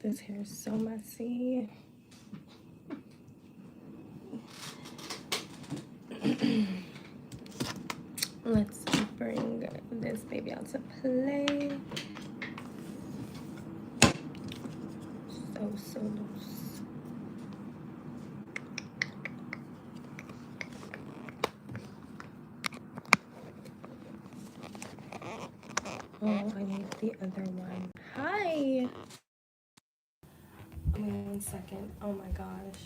This hair is so messy. Let's bring this baby out to play. So loose. Oh, I need the other one. Hi. Wait 1 second. Oh my gosh.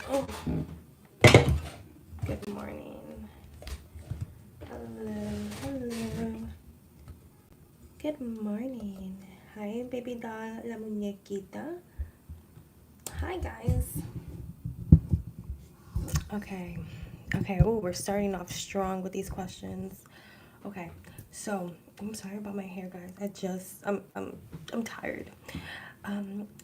Oh. Good morning. Hello. Good morning. Hi, baby doll, la muñequita. Hi, guys. Okay. Oh, we're starting off strong with these questions. Okay. So, I'm sorry about my hair, guys. I'm tired.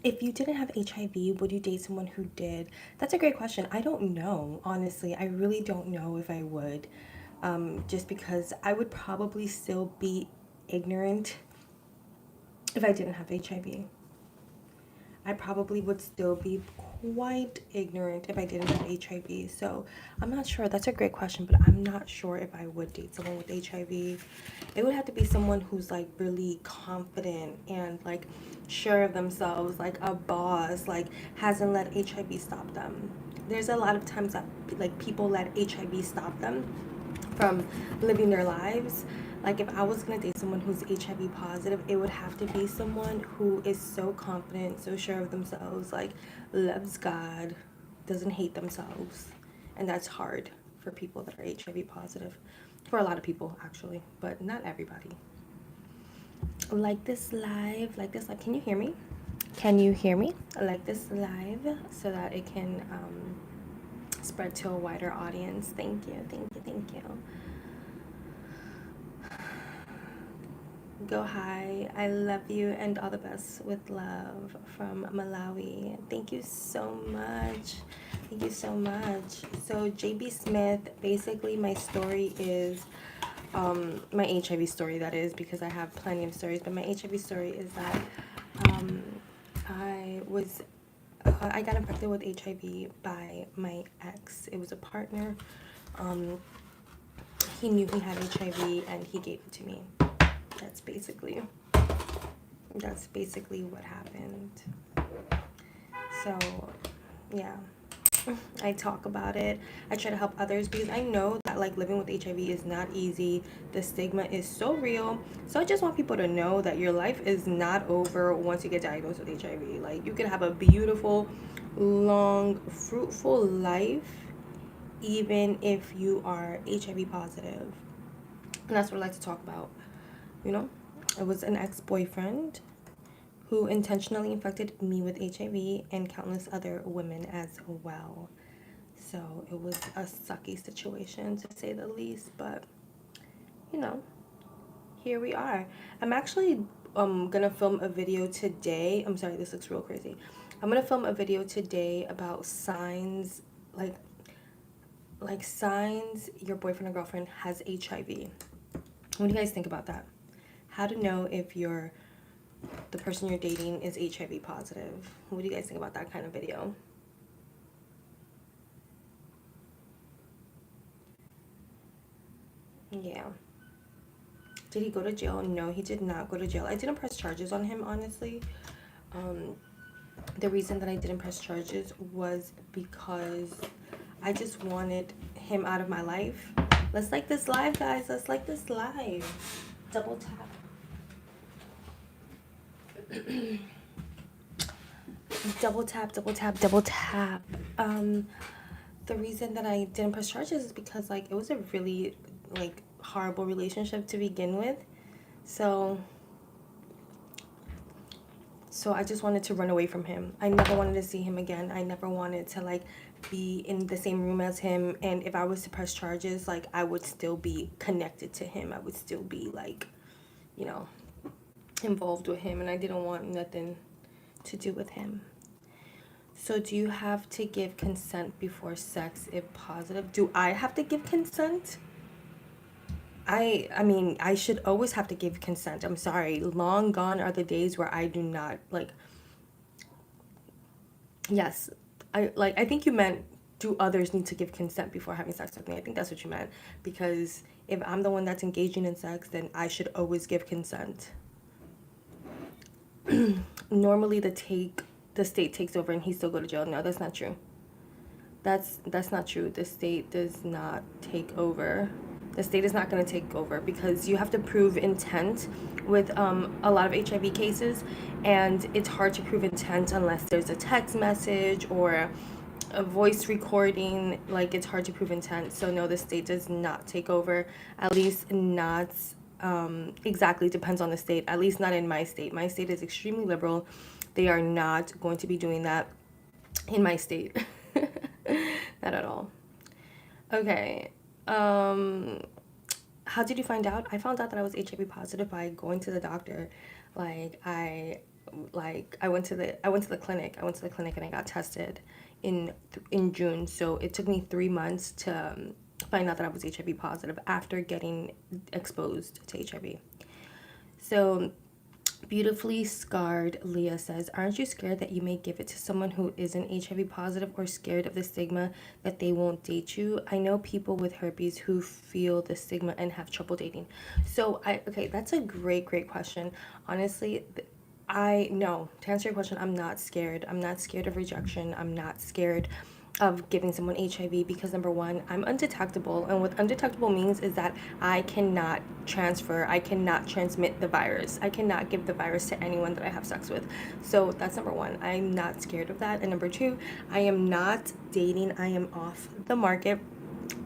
If you didn't have HIV, would you date someone who did? That's a great question. I don't know, honestly. I really don't know if I would. Just because I would probably still be ignorant if I didn't have HIV. I probably would still be quite ignorant if I didn't have HIV. So I'm not sure. That's a great question, but I'm not sure if I would date someone with HIV. It would have to be someone who's like really confident and like sure of themselves, like a boss, like hasn't let HIV stop them. There's a lot of times that like people let HIV stop them from living their lives. Like if I was gonna date someone who's HIV positive, it would have to be someone who is so confident, so sure of themselves, like loves God, doesn't hate themselves. And that's hard for people that are HIV positive. For a lot of people actually, but not everybody. Like this live, Can you hear me? Can you hear me? Like this live so that it can spread to a wider audience. Thank you. Go high. I love you and all the best with love from Malawi. Thank you so much. So JB Smith, basically my story is my HIV story, that is, because I have plenty of stories, but my HIV story is that um, I got infected with HIV by my ex. It was a partner. He knew he had HIV and he gave it to me. That's basically what happened. So yeah, I talk about it. I try to help others because I know that like living with HIV is not easy. The stigma is so real. So I just want people to know that your life is not over once you get diagnosed with HIV. Like you can have a beautiful, long, fruitful life even if you are HIV positive. And that's what I like to talk about. You know, it was an ex-boyfriend who intentionally infected me with HIV and countless other women as well. So it was a sucky situation to say the least, but you know, here we are. I'm actually gonna film a video today. I'm sorry, this looks real crazy. I'm gonna film a video today about signs like signs your boyfriend or girlfriend has HIV. What do you guys think about that? How to know if the person you're dating is HIV positive. What do you guys think about that kind of video? Yeah. Did he go to jail? No, he did not go to jail. I didn't press charges on him, honestly. The reason that I didn't press charges was because I just wanted him out of my life. Let's like this live, guys. Let's like this live. Double tap. Double tap. The reason that I didn't press charges is because like it was a really like horrible relationship to begin with. So I just wanted to run away from him. I never wanted to see him again. I never wanted to like be in the same room as him, and if I was to press charges, like I would still be connected to him. I would still be like, you know, involved with him, and I didn't want nothing to do with him. So do you have to give consent before sex if positive? Do I have to give consent? I mean, I should always have to give consent. I'm sorry. Long gone are the days where I do not like. Yes, I think you meant, do others need to give consent before having sex with me? I think that's what you meant, because if I'm the one that's engaging in sex, then I should always give consent. Normally the state takes over and he still go to jail. No, that's not true. That's not true. The state does not take over. The state is not going to take over because you have to prove intent with a lot of HIV cases, and it's hard to prove intent unless there's a text message or a voice recording. Like, it's hard to prove intent. So no, the state does not take over. At least not exactly, depends on the state. At least not in my state. My state is extremely liberal. They are not going to be doing that in my state. Not at all. Okay. Um, how did you find out? I found out that I was HIV positive by going to the doctor. Like I went to the clinic. I went to the clinic and I got tested in June. So it took me 3 months to find out that I was HIV positive after getting exposed to HIV. So beautifully scarred, Leah says, aren't you scared that you may give it to someone who isn't HIV positive, or scared of the stigma that they won't date you? I know people with herpes who feel the stigma and have trouble dating. So okay, that's a great question. Honestly, I no, to answer your question, I'm not scared. I'm not scared of rejection. I'm not scared of giving someone HIV, because number one, I'm undetectable, and what undetectable means is that I cannot I cannot transmit the virus. I cannot give the virus to anyone that I have sex with. So that's number one. I'm not scared of that. And number two, I am not dating. I am off the market.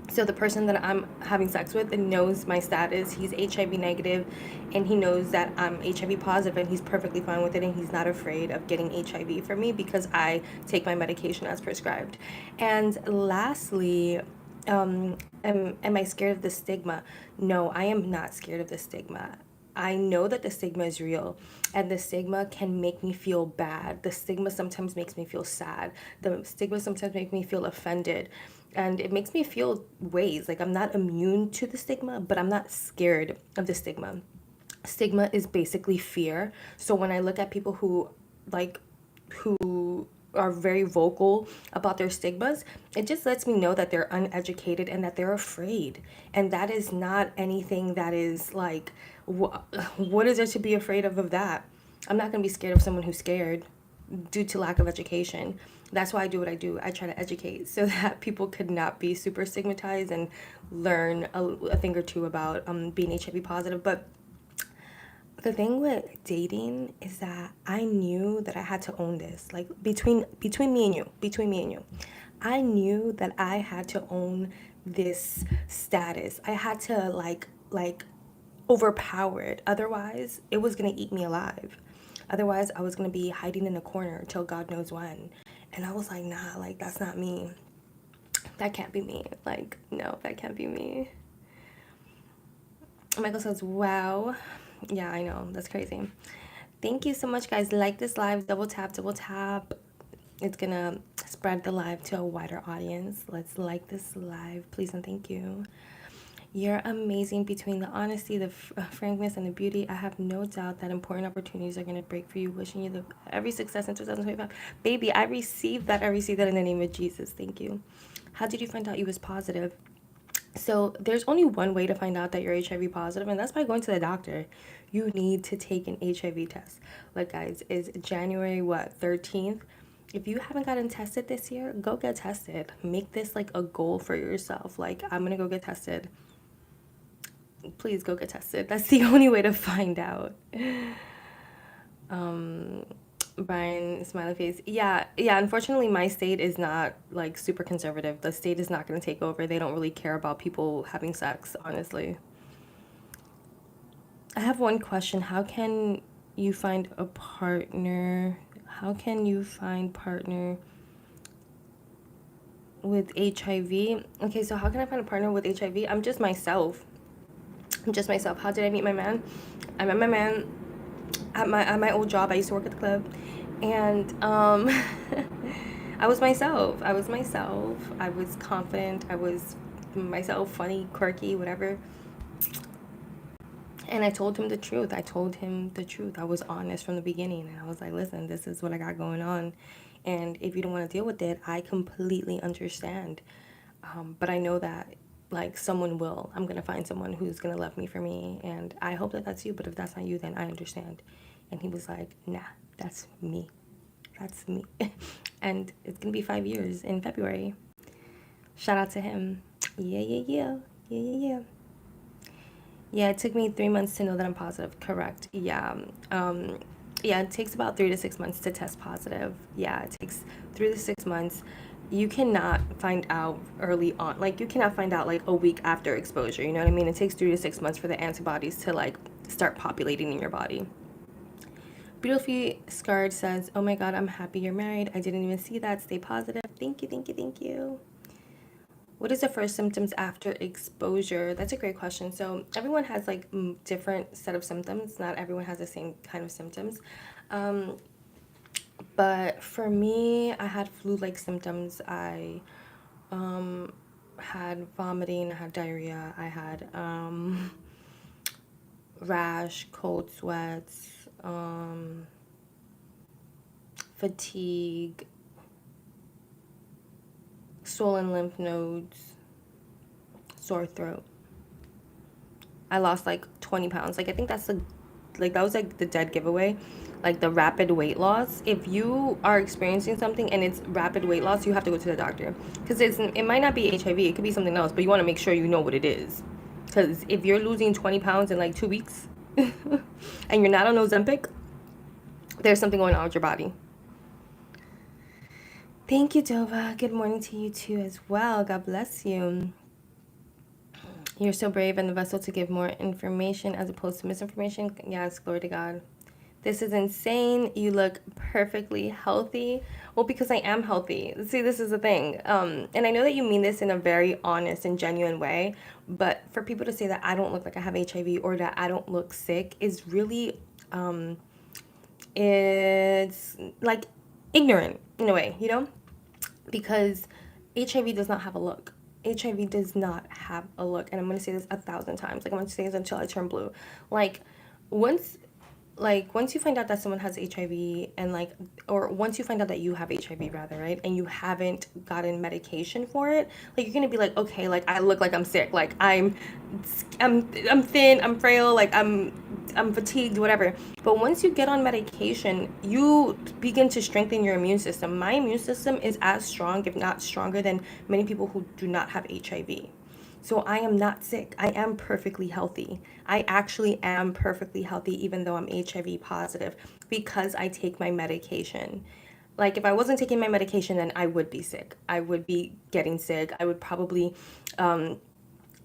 So the person that I'm having sex with knows my status. He's HIV negative, and he knows that I'm HIV positive, and he's perfectly fine with it, and he's not afraid of getting HIV from me because I take my medication as prescribed. And lastly, am I scared of the stigma? No, I am not scared of the stigma. I know that the stigma is real, and the stigma can make me feel bad. The stigma sometimes makes me feel sad. The stigma sometimes makes me feel offended, and it makes me feel ways. Like, I'm not immune to the stigma, but I'm not scared of the stigma. Stigma is basically fear. So when I look at people like who are very vocal about their stigmas, it just lets me know that they're uneducated and that they're afraid. And that is not anything that is like, what is there to be afraid of that? I'm not going to be scared of someone who's scared due to lack of education. That's why I do what I do. I try to educate so that people could not be super stigmatized and learn a thing or two about being HIV positive. But the thing with dating is that I knew that I had to own this. Like, between me and you, I knew that I had to own this status. I had to like overpower it. Otherwise, it was gonna eat me alive. Otherwise, I was gonna be hiding in a corner till God knows when. And I was like, nah, like, that's not me. That can't be me. Like, no, that can't be me. Michael says, wow. Yeah, I know. That's crazy. Thank you so much, guys. Like this live. Double tap, double tap. It's going to spread the live to a wider audience. Let's like this live, please, and thank you. You're amazing. Between the honesty, the frankness, and the beauty, I have no doubt that important opportunities are going to break for you. Wishing you every success in 2025. Baby, I received that. I received that in the name of Jesus. Thank you. How did you find out you was positive? So there's only one way to find out that you're HIV positive, and that's by going to the doctor. You need to take an HIV test. Like, guys, it's January 13th. If you haven't gotten tested this year, go get tested. Make this like a goal for yourself. Like, I'm gonna go get tested. Please go get tested. That's the only way to find out. Brian, smiley face. Yeah. Unfortunately, my state is not like super conservative. The state is not going to take over. They don't really care about people having sex, honestly. I have one question. How can you find a partner? How can you find partner with HIV? Okay, so how can I find a partner with HIV? I'm just myself. How did I meet my man? I met my man at my old job. I used to work at the club, and I was myself. I was confident. I was myself, funny, quirky, whatever. And I told him the truth. I was honest from the beginning. And I was like, listen, this is what I got going on. And if you don't want to deal with it, I completely understand. But I know that, like, someone will. I'm going to find someone who's going to love me for me. And I hope that that's you. But if that's not you, then I understand. And he was like, nah, that's me. That's me. And it's going to be 5 years in February. Shout out to him. Yeah, yeah, yeah. Yeah, yeah, yeah. Yeah, it took me 3 months to know that I'm positive. Correct. Yeah. Yeah, it takes about 3 to 6 months to test positive. Yeah, it takes 3 to 6 months. You cannot find out early on. Like, you cannot find out like a week after exposure. You know what I mean? It takes 3 to 6 months for the antibodies to like start populating in your body. Beautifully Scarred says, oh my God, I'm happy you're married. I didn't even see that. Stay positive. Thank you, thank you, thank you. What is the first symptoms after exposure? That's a great question. So everyone has like different set of symptoms. Not everyone has the same kind of symptoms. But for me, I had flu-like symptoms. I had vomiting, I had diarrhea, I had rash, cold sweats, fatigue, swollen lymph nodes, sore throat. I lost like 20 pounds. Like, I think that's like that was like the dead giveaway. Like the rapid weight loss. If you are experiencing something and it's rapid weight loss, you have to go to the doctor. Because it might not be HIV, it could be something else, but you want to make sure you know what it is. Because if you're losing 20 pounds in like 2 weeks and you're not on Ozempic, there's something going on with your body. Thank you, Dova. Good morning to you too as well. God bless you. You're so brave and the vessel to give more information as opposed to misinformation. Yes, glory to God. This is insane. You look perfectly healthy. Well, because I am healthy. See, this is the thing. And I know that you mean this in a very honest and genuine way, but for people to say that I don't look like I have HIV or that I don't look sick is really, it's like ignorant in a way, you know? Because HIV does not have a look. HIV does not have a look. And I'm going to say this 1,000 times. Like, I'm going to say this until I turn blue. Like, once you find out that someone has HIV and like, or once you find out that you have HIV rather, right? And you haven't gotten medication for it, like you're going to be like, okay, like I look like I'm sick. Like I'm thin, I'm frail, like I'm fatigued, whatever. But once you get on medication, you begin to strengthen your immune system. My immune system is as strong, if not stronger than many people who do not have HIV. So I am not sick. I am perfectly healthy. I actually am perfectly healthy even though I'm HIV positive because I take my medication. Like if I wasn't taking my medication, then I would be sick. I would be getting sick. I would probably, run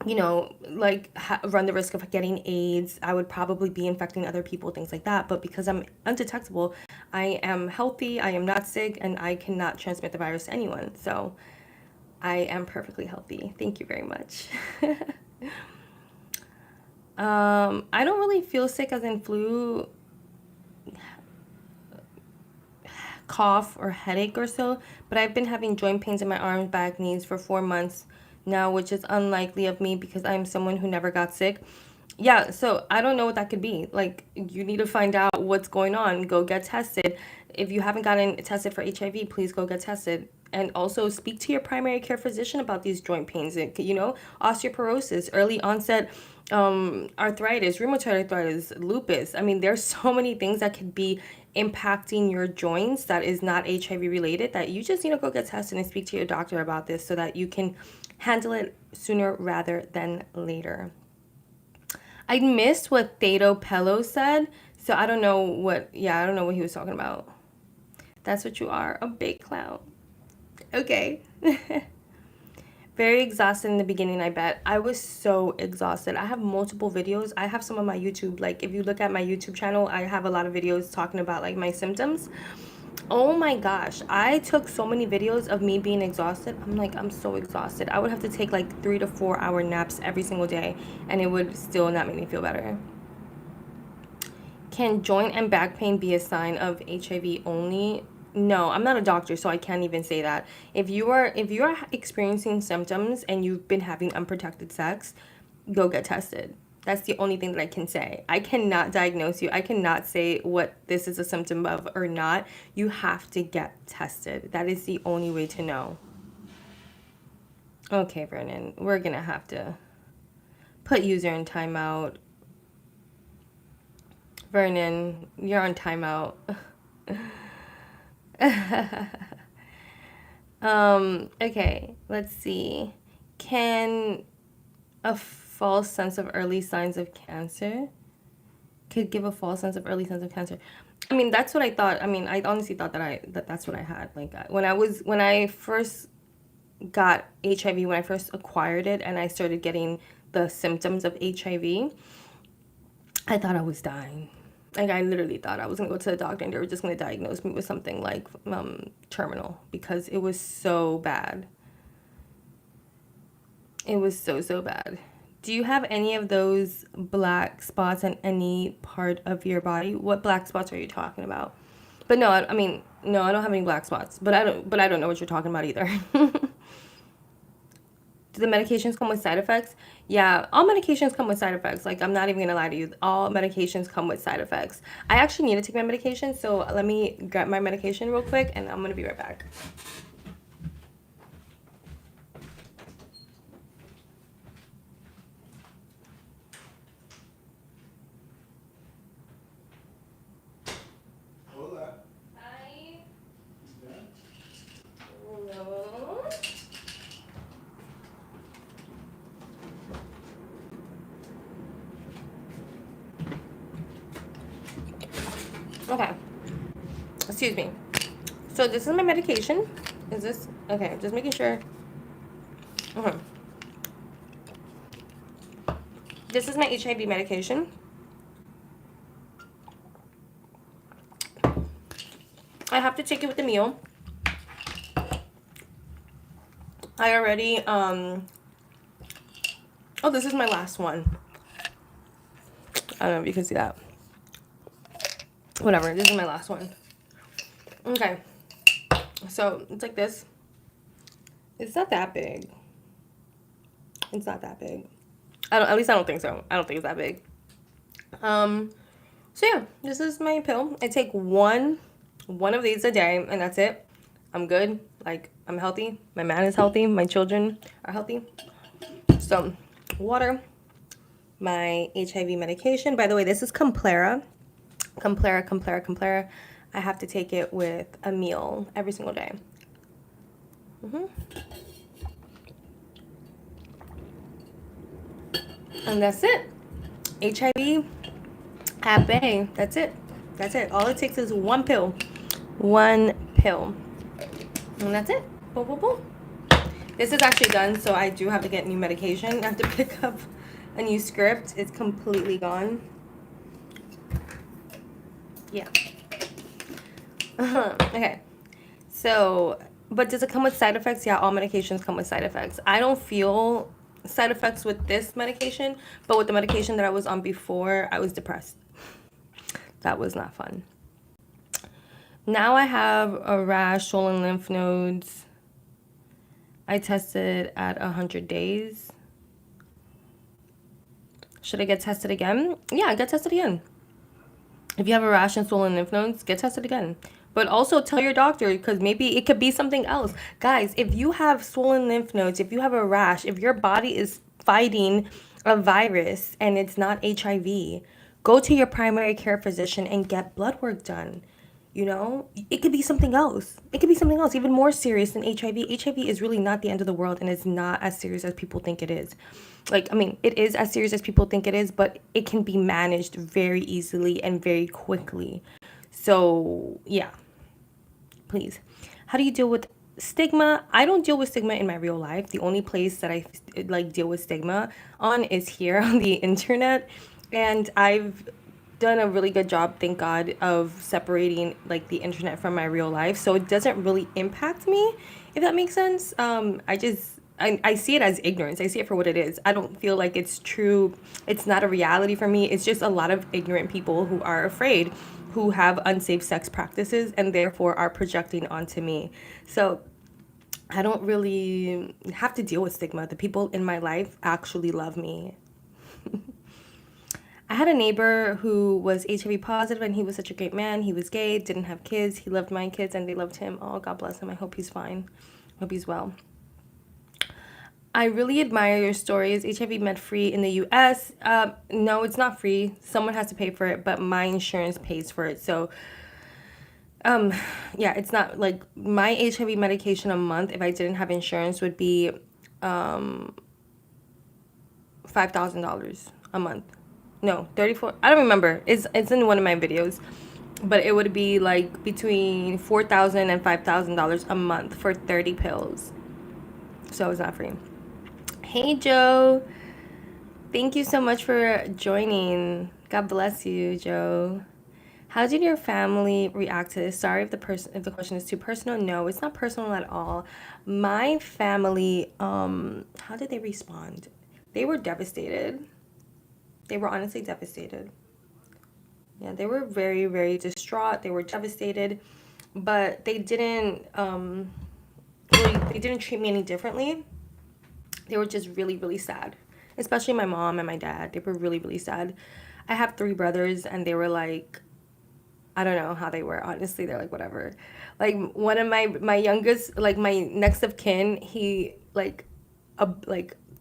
the risk of getting AIDS. I would probably be infecting other people, things like that. But because I'm undetectable, I am healthy. I am not sick and I cannot transmit the virus to anyone. So I am perfectly healthy. Thank you very much. I don't really feel sick as in flu, cough, or headache or so, but I've been having joint pains in my arms, back, knees for 4 months now, which is unlikely of me because I'm someone who never got sick. Yeah, so I don't know what that could be. Like, you need to find out what's going on. Go get tested. If you haven't gotten tested for HIV, please go get tested. And also speak to your primary care physician about these joint pains. Osteoporosis, early onset arthritis, rheumatoid arthritis, lupus. I mean, there's so many things that could be impacting your joints that is not HIV related that you just need to go get tested and speak to your doctor about this so that you can handle it sooner rather than later. I missed what Thedo Pello said, so I don't know what he was talking about. That's what you are, a big clown. Okay. Very exhausted in the beginning, I bet. I was so exhausted. I have multiple videos. I have some on my YouTube. Like, if you look at my YouTube channel, I have a lot of videos talking about, like, my symptoms. Oh my gosh. I took so many videos of me being exhausted. I'm so exhausted. I would have to take, like, 3 to 4 hour naps every single day, and it would still not make me feel better. Can joint and back pain be a sign of HIV only? No, I'm not a doctor, so I can't even say that. If you are experiencing symptoms and you've been having unprotected sex, go get tested. That's the only thing that I can say. I cannot diagnose you. I cannot say what this is a symptom of or not. You have to get tested. That is the only way to know. Okay, Vernon, we're gonna have to put user in timeout. Vernon, you're on timeout. Okay, let's see. Can a false sense of early signs of cancer could give a false sense of early signs of cancer? I mean, that's what I thought. I mean, I honestly thought that's what I had. Like when I first got HIV, when I first acquired it and I started getting the symptoms of HIV, I thought I was dying. Like, I literally thought I was gonna go to the doctor and they were just gonna diagnose me with something like terminal, because it was so bad. It was so bad. Do you have any of those black spots on any part of your body? What black spots are you talking about? But no, I mean, no, I don't have any black spots. But I don't know what you're talking about either. Do the medications come with side effects? Yeah, all medications come with side effects. Like, I'm not even gonna lie to you. All medications come with side effects. I actually need to take my medication, so let me grab my medication real quick, and I'm gonna be right back. Hola. Hi. Yeah. Hello. Okay. Excuse me. So this is my medication. Is this okay? Just making sure. Okay. This is my HIV medication. I have to take it with the meal. I already oh, this is my last one. I don't know if you can see that. Whatever, this is my last one. Okay. So it's like this. It's not that big. It's not that big. At least I don't think so. I don't think it's that big. So yeah, this is my pill. I take one of these a day, and that's it. I'm good. Like, I'm healthy. My man is healthy. My children are healthy. So, water, my HIV medication. By the way, this is Complera. Complera. I have to take it with a meal every single day. And that's it. HIV at bay. That's it. That's it. All it takes is one pill. One pill. And that's it. Boom, boom, boom. This is actually done, so I do have to get new medication. I have to pick up a new script. It's completely gone. Yeah. Okay. So, but does it come with side effects? Yeah, all medications come with side effects. I don't feel side effects with this medication, but with the medication that I was on before, I was depressed. That was not fun. Now I have a rash, swollen lymph nodes. I tested at 100 days. Should I get tested again? Yeah, get tested again. If you have a rash and swollen lymph nodes, get tested again. But also tell your doctor, because maybe it could be something else. Guys, if you have swollen lymph nodes, if you have a rash, if your body is fighting a virus and it's not HIV, go to your primary care physician and get blood work done. You know, it could be something else. It could be something else, even more serious than HIV. HIV is really not the end of the world, and it's not as serious as people think it is. Like, I mean, it is as serious as people think it is, but it can be managed very easily and very quickly. So, yeah, please. How do you deal with stigma? I don't deal with stigma in my real life. The only place that I like deal with stigma on is here on the internet, and I've done a really good job, thank God, of separating like the internet from my real life, so it doesn't really impact me, if that makes sense. I see it as ignorance. I see it for what it is. I don't feel like it's true. It's not a reality for me. It's just a lot of ignorant people who are afraid, who have unsafe sex practices, and therefore are projecting onto me. So I don't really have to deal with stigma. The people in my life actually love me. I had a neighbor who was HIV positive, and he was such a great man. He was gay, didn't have kids. He loved my kids, and they loved him. Oh, God bless him. I hope he's fine. Hope he's well. I really admire your stories. HIV med free in the US. No, it's not free. Someone has to pay for it, but my insurance pays for it. So, yeah, it's not like my HIV medication a month, if I didn't have insurance, would be $5,000 a month. No, 34. I don't remember. It's in one of my videos. But it would be like between $4,000 and $5,000 a month for 30 pills. So it's not free. Hey Joe. Thank you so much for joining. God bless you, Joe. How did your family react to this? Sorry if the question is too personal. No, it's not personal at all. My family, how did they respond? They were devastated. They were honestly devastated. Yeah, they were very, very distraught. They were devastated, but they didn't treat me any differently. They were just really, really sad. Especially my mom and my dad. They were really, really sad. I have 3 brothers, and they were like, I don't know how they were. Honestly, they're like, whatever. Like one of my youngest, like my next of kin, he like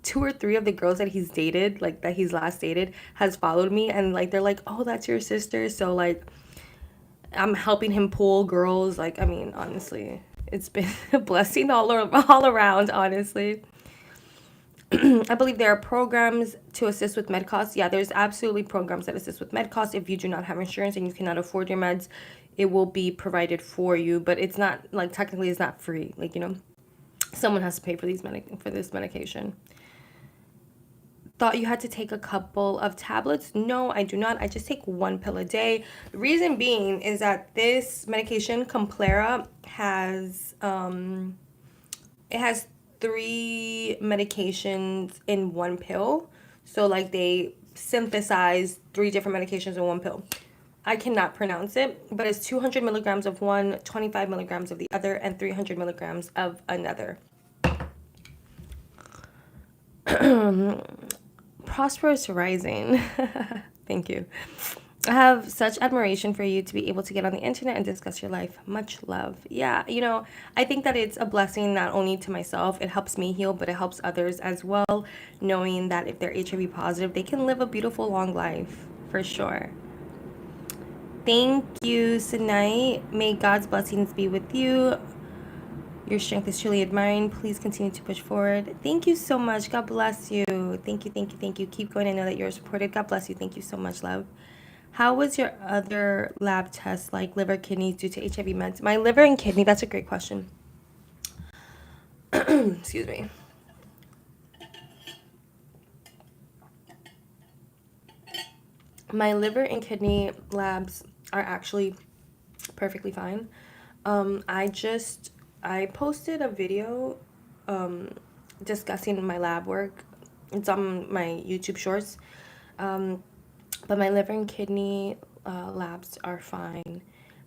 2 or 3 of the girls that he's dated, like that he's last dated, has followed me, and like they're like, oh, that's your sister. So like I'm helping him pull girls. Like, I mean, honestly, it's been a blessing all around, honestly. I believe there are programs to assist with med costs. Yeah, there's absolutely programs that assist with med costs. If you do not have insurance and you cannot afford your meds, it will be provided for you, but it's not like technically it's not free. Like, someone has to pay for for this medication. Thought you had to take a couple of tablets. No, I do not. I just take 1 pill a day. The reason being is that this medication, Complera, it has 3 medications in 1 pill. So like they synthesize 3 different medications in 1 pill. I cannot pronounce it, but it's 200 milligrams of one, 25 milligrams of the other, and 300 milligrams of another. Prosperous Rising. Thank you. I have such admiration for you to be able to get on the internet and discuss your life. Much love. Yeah, I think that it's a blessing not only to myself, it helps me heal, but it helps others as well, knowing that if they're HIV positive, they can live a beautiful, long life, for sure. Thank you, Sinai. May God's blessings be with you. Your strength is truly admiring. Please continue to push forward. Thank you so much. God bless you. Thank you, thank you, thank you. Keep going. I know that you're supported. God bless you. Thank you so much, love. How was your other lab tests, like liver, kidneys, due to HIV meds? My liver and kidney, that's a great question. Excuse me. My liver and kidney labs are actually perfectly fine. I posted a video discussing my lab work. It's on my YouTube shorts. But my liver and kidney labs are fine.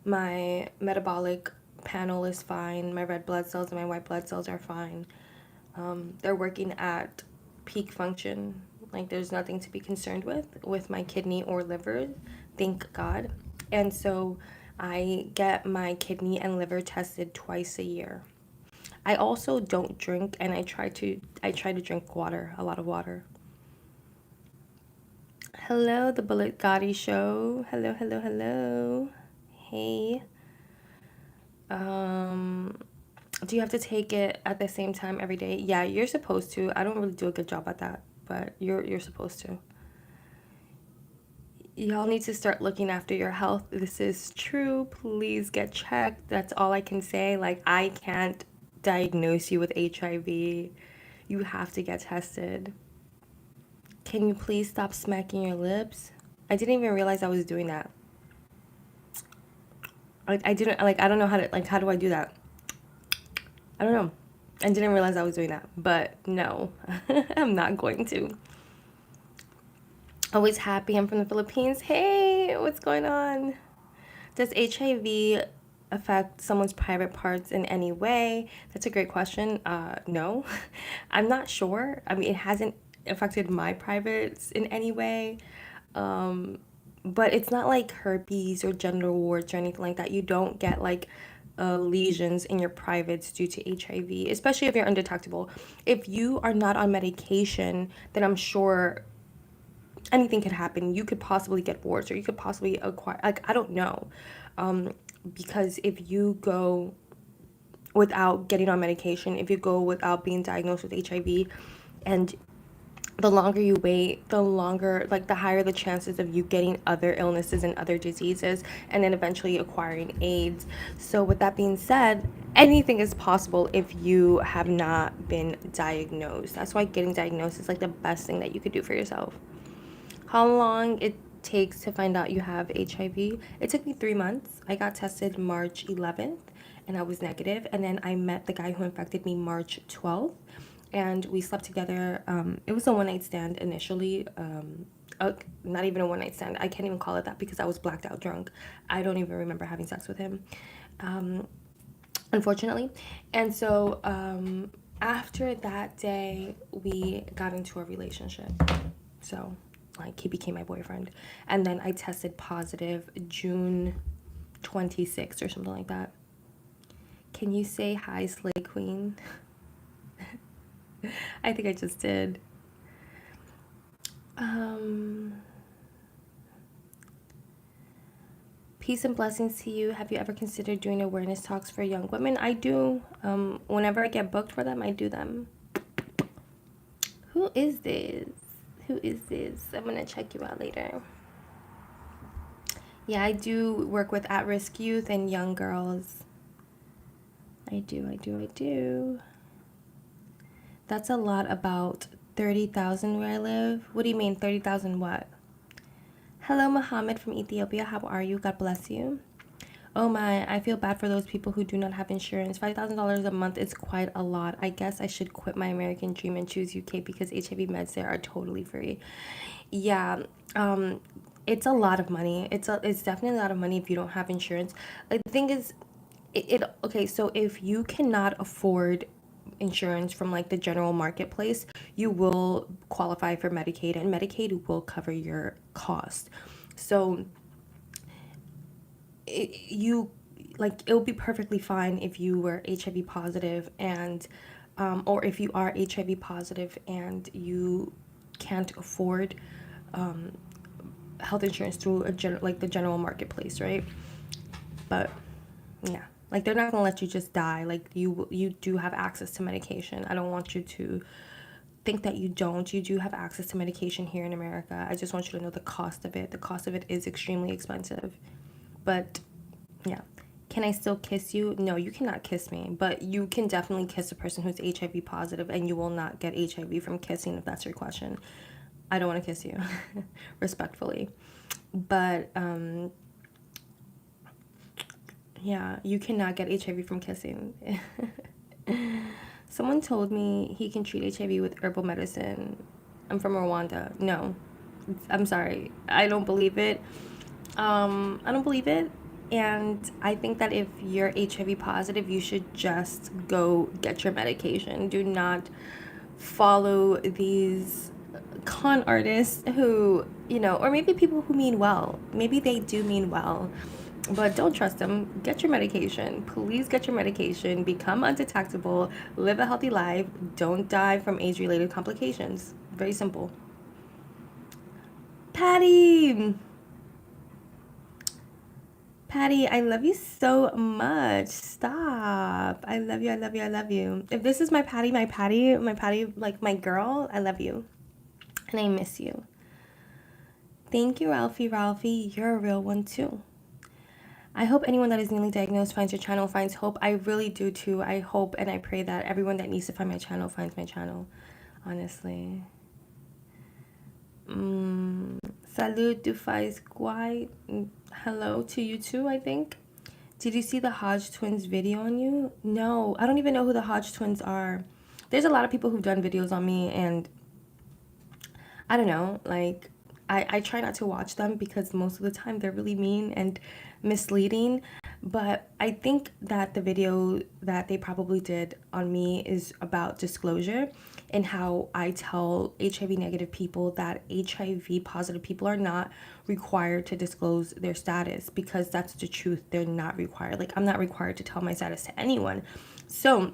My metabolic panel is fine. My red blood cells and my white blood cells are fine. They're working at peak function. Like there's nothing to be concerned with my kidney or liver, thank God. And so I get my kidney and liver tested twice a year. I also don't drink, and I try to drink water, a lot of water. Hello, the Bullet Gotti Show. Hello, hello, hello. Hey. Do you have to take it at the same time every day? Yeah, you're supposed to. I don't really do a good job at that, but you're supposed to. Y'all need to start looking after your health. This is true. Please get checked. That's all I can say. Like, I can't diagnose you with HIV. You have to get tested. Can you please stop smacking your lips? I didn't even realize I was doing that. I didn't, like, I don't know how to, like, how do I do that? I don't know. I didn't realize I was doing that, but no, I'm not going to. Always happy I'm from the Philippines. Hey, what's going on? Does HIV affect someone's private parts in any way? That's a great question. No, I'm not sure. I mean, it hasn't affected my privates in any way. But it's not like herpes or genital warts or anything like that. You don't get like lesions in your privates due to HIV, especially if you're undetectable. If you are not on medication, then I'm sure anything could happen. You could possibly get warts, or you could possibly acquire, like, I don't know. Because if you go without getting on medication, if you go without being diagnosed with HIV, and the longer you wait, the longer, like, the higher the chances of you getting other illnesses and other diseases, and then eventually acquiring AIDS. So, with that being said, anything is possible if you have not been diagnosed. That's why getting diagnosed is like the best thing that you could do for yourself. How long it takes to find out you have HIV? It took me 3 months. I got tested March 11th and I was negative. And then I met the guy who infected me March 12th and we slept together. It was a one night stand initially. Not even a one night stand. I can't even call it that because I was blacked out drunk. I don't even remember having sex with him, unfortunately. And so after that day, we got into a relationship. So, like, he became my boyfriend. And then I tested positive June 26th or something like that. Can you say hi, Slay Queen? I think I just did. Peace and blessings to you. Have you ever considered doing awareness talks for young women? I do. Whenever I get booked for them, I do them. Who is this? Who is this? I'm gonna check you out later. Yeah, I do work with at-risk youth and young girls. I do. That's a lot, about 30,000 where I live. What do you mean, 30,000 what? Hello, Muhammad from Ethiopia. How are you? God bless you. Oh my, I feel bad for those people who do not have insurance. $5,000 a month is quite a lot. I guess I should quit my American dream and choose UK because HIV meds there are totally free. Yeah, it's a lot of money. It's definitely a lot of money if you don't have insurance. Like, the thing is, okay, so if you cannot afford insurance from like the general marketplace, you will qualify for Medicaid, and Medicaid will cover your cost. So you, like, it will be perfectly fine if you were HIV positive and or if you are HIV positive and you can't afford health insurance through like the general marketplace, right? But yeah, like, they're not gonna let you just die. Like, you do have access to medication. I don't want you to think that you don't. You do have access to medication here in America. I just want you to know the cost of it. The cost of it is extremely expensive. But yeah. Can I still kiss you? No, you cannot kiss me, but you can definitely kiss a person who's HIV positive, and you will not get HIV from kissing, if that's your question. I don't want to kiss you, respectfully. But yeah, you cannot get HIV from kissing. Someone told me he can treat HIV with herbal medicine. I'm from Rwanda. No, I'm sorry. I don't believe it. I don't believe it. And I think that if you're HIV positive, you should just go get your medication. Do not follow these con artists who, or maybe people who mean well. Maybe they do mean well, but don't trust them. Get your medication. Please get your medication. Become undetectable. Live a healthy life. Don't die from age-related complications. Very simple. Patty! Patty, I love you so much. Stop. I love you. I love you. I love you. If this is my Patty, like my girl, I love you. And I miss you. Thank you, Ralphie. Ralphie, you're a real one too. I hope anyone that is newly diagnosed finds your channel, finds hope. I really do too. I hope and I pray that everyone that needs to find my channel finds my channel. Honestly. Salud du fais guai. Hello to you too, I think. Did you see the Hodge twins video on you? No, I don't even know who the Hodge twins are. There's a lot of people who've done videos on me, and I don't know, like, I try not to watch them because most of the time they're really mean and misleading. But I think that the video that they probably did on me is about disclosure and how I tell HIV negative people that HIV positive people are not required to disclose their status, because that's the truth. They're not required. Like, I'm not required to tell my status to anyone. So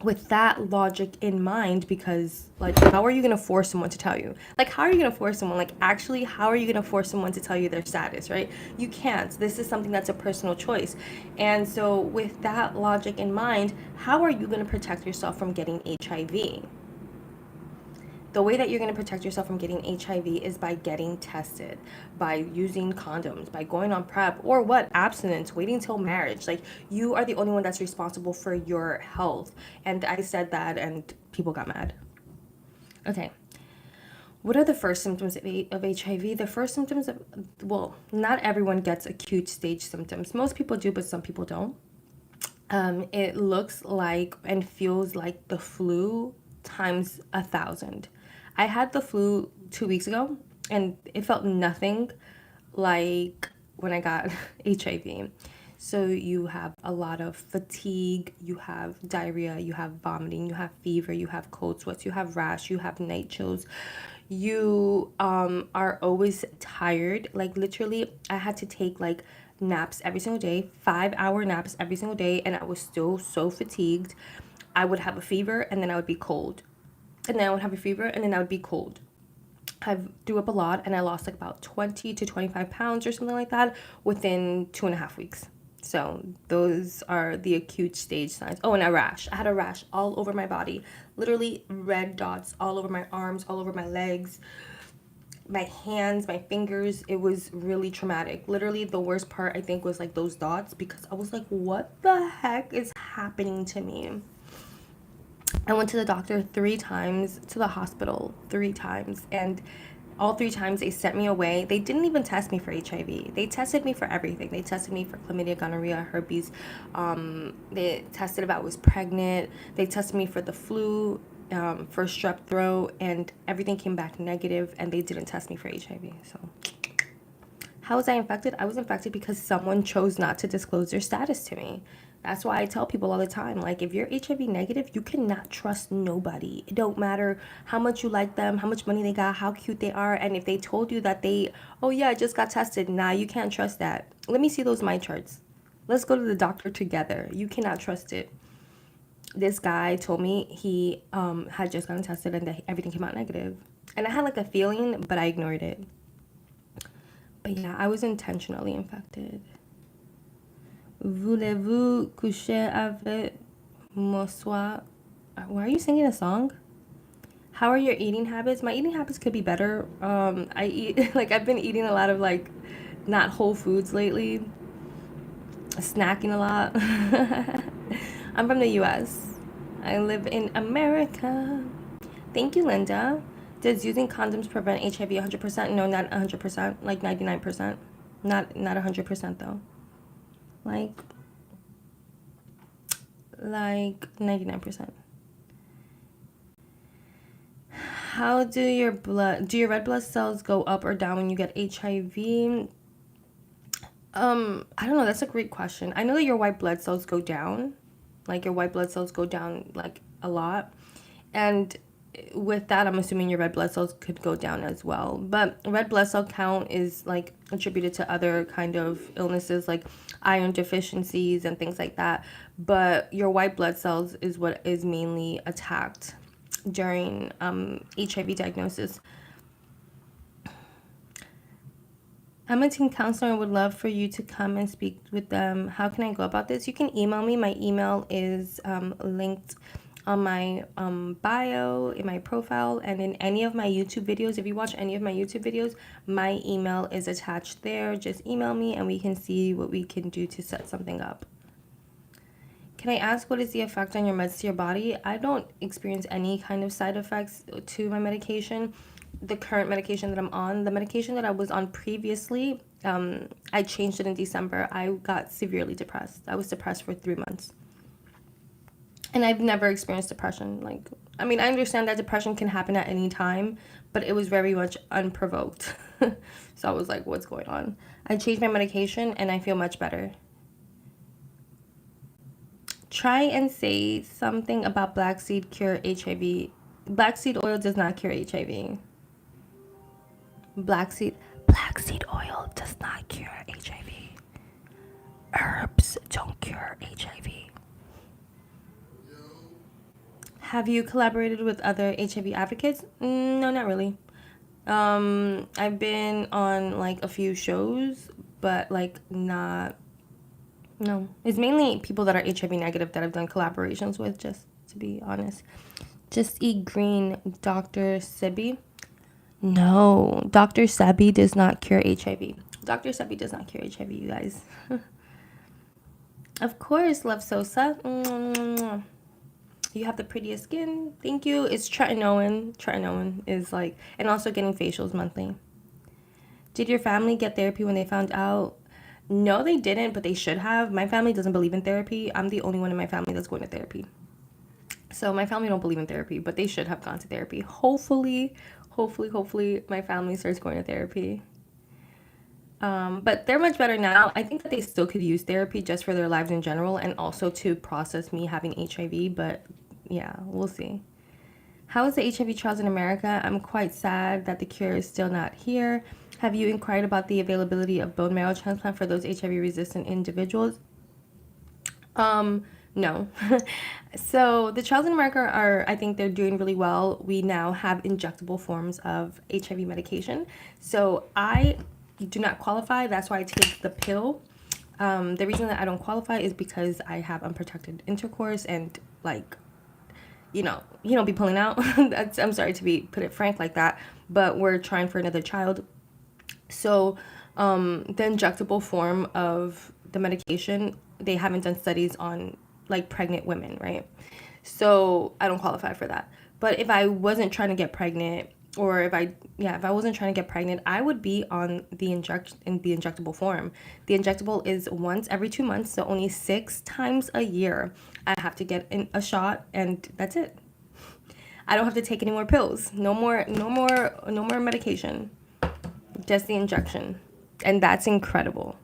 with that logic in mind, because like, how are you going to force someone to tell you? Like, how are you going to force someone, like, actually, how are you going to force someone to tell you their status, right? You can't. This is something that's a personal choice. And so with that logic in mind, how are you going to protect yourself from getting HIV? The way that you're going to protect yourself from getting HIV is by getting tested, by using condoms, by going on PrEP, or what? Abstinence, waiting till marriage. Like, you are the only one that's responsible for your health. And I said that, and people got mad. Okay. What are the first symptoms of HIV? The first symptoms of, well, not everyone gets acute stage symptoms. Most people do, but some people don't. It looks like and feels like the flu times 1,000. I had the flu 2 weeks ago, and it felt nothing like when I got HIV. So you have a lot of fatigue, you have diarrhea, you have vomiting, you have fever, you have cold sweats, you have rash, you have night chills. You are always tired. Like, literally, I had to take like naps every single day, 5-hour naps every single day, and I was still so fatigued. I would have a fever, and then I would be cold, and then I would have a fever, and then I would be cold. I threw up a lot, and I lost like about 20 to 25 pounds or something like that within 2.5 weeks. So those are the acute stage signs. Oh, and a rash. I had a rash all over my body, literally red dots all over my arms, all over my legs, my hands, my fingers. It was really traumatic. Literally, the worst part, I think, was like those dots, because I was like, what the heck is happening to me? I went to the doctor 3 times, to the hospital 3 times, and all 3 times they sent me away. They didn't even test me for HIV. They tested me for everything. They tested me for chlamydia, gonorrhea, herpes. They tested if I was pregnant. They tested me for the flu, for strep throat, and everything came back negative, and they didn't test me for HIV. So how was I infected? I was infected because someone chose not to disclose their status to me. That's why I tell people all the time, like, if you're HIV negative, you cannot trust nobody. It don't matter how much you like them, how much money they got, how cute they are, and if they told you that they, oh yeah, I just got tested, nah, you can't trust that. Let me see those my charts. Let's go to the doctor together. You cannot trust it. This guy told me he had just gotten tested and that everything came out negative. And I had like a feeling, but I ignored it. But yeah, I was intentionally infected. Voulez-vous coucher avec moi soir? Why are you singing a song? How are your eating habits? My eating habits could be better. I eat, like, I've been eating a lot of, like, not whole foods lately. Snacking a lot. I'm from the US. I live in America. Thank you, Linda. Does using condoms prevent HIV 100%? No, not 100%. Like 99%. Not 100% though. Like 99%. How do your red blood cells go up or down when you get HIV? I don't know. That's a great question. I know that your white blood cells go down. Like, your white blood cells go down, like, a lot. And with that, I'm assuming your red blood cells could go down as well. But red blood cell count is, like, attributed to other kind of illnesses, like iron deficiencies and things like that. But your white blood cells is what is mainly attacked during HIV diagnosis. I'm a teen counselor and would love for you to come and speak with them. How can I go about this? You can email me. My email is linked on my bio, in my profile, and in any of my YouTube videos. If you watch any of my YouTube videos, my email is attached there. Just email me and we can see what we can do to set something up. Can I ask, what is the effect on your meds to your body? I don't experience any kind of side effects to my medication. The current medication that I'm on, the medication that I was on previously, I changed it in December. I got severely depressed. I was depressed for 3 months. And I've never experienced depression. Like, I mean, I understand that depression can happen at any time, but it was very much unprovoked. So I was like, what's going on? I changed my medication and I feel much better. Try and say something about black seed cure HIV. Black seed oil does not cure HIV. Black seed black seed oil does not cure HIV. Herbs don't cure HIV. Have you collaborated with other HIV advocates? No, not really. I've been on like a few shows, but like not. No, it's mainly people that are HIV negative that I've done collaborations with. Just to be honest, just eat green, Dr. Sebi. No, Dr. Sebi does not cure HIV. Dr. Sebi does not cure HIV, you guys. Of course, Love Sosa. You have the prettiest skin. Thank you. It's tretinoin. Tretinoin is like, and also getting facials monthly. Did your family get therapy when they found out? No, they didn't, but they should have. My family doesn't believe in therapy. I'm the only one in my family that's going to therapy. So my family don't believe in therapy, but they should have gone to therapy. Hopefully, my family starts going to therapy. But they're much better now. I think that they still could use therapy just for their lives in general and also to process me having HIV. But yeah, we'll see. How is the HIV trials in America? I'm quite sad that the cure is still not here. Have you inquired about the availability of bone marrow transplant for those HIV resistant individuals? No. So the trials in America are, I think they're doing really well. We now have injectable forms of HIV medication. So I do not qualify. That's why I take the pill. The reason that I don't qualify is because I have unprotected intercourse and like, you don't be pulling out. I'm sorry to put it frank like that, but we're trying for another child. So the injectable form of the medication, they haven't done studies on like pregnant women, right? So I don't qualify for that. But if I wasn't trying to get pregnant, or if I wasn't trying to get pregnant, I would be on the injectable form. The injectable is once every 2 months, so only 6 times a year. I have to get a shot, and that's it. I don't have to take any more pills. No more medication. Just the injection. And that's incredible.